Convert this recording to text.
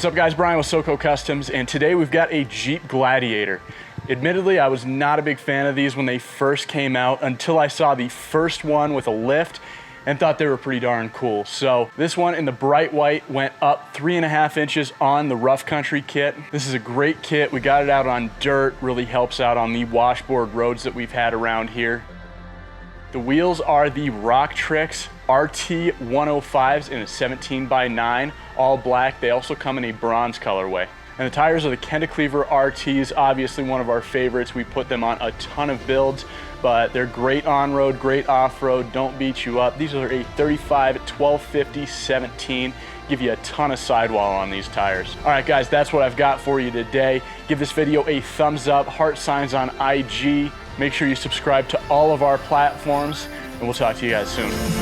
What's up guys, Brian with SoCo Customs, and today we've got a Jeep Gladiator. Admittedly, I was not a big fan of these when they first came out until I saw the first one with a lift and thought they were pretty darn cool. So this one in the bright white went up 3.5 inches on the rough country kit. This is a great kit. We got it out on dirt, really helps out on the washboard roads that we've had around here. The wheels are the Trix RT 105s in a 17x9, all black. They also come in a bronze colorway. And the tires are the Klever RTs, obviously one of our favorites. We put them on a ton of builds, but they're great on-road, great off-road, don't beat you up. These are a 35, 1250, 17. Give you a ton of sidewall on these tires. All right guys, that's what I've got for you today. Give this video a thumbs up, heart signs on IG. Make sure you subscribe to all of our platforms, and we'll talk to you guys soon.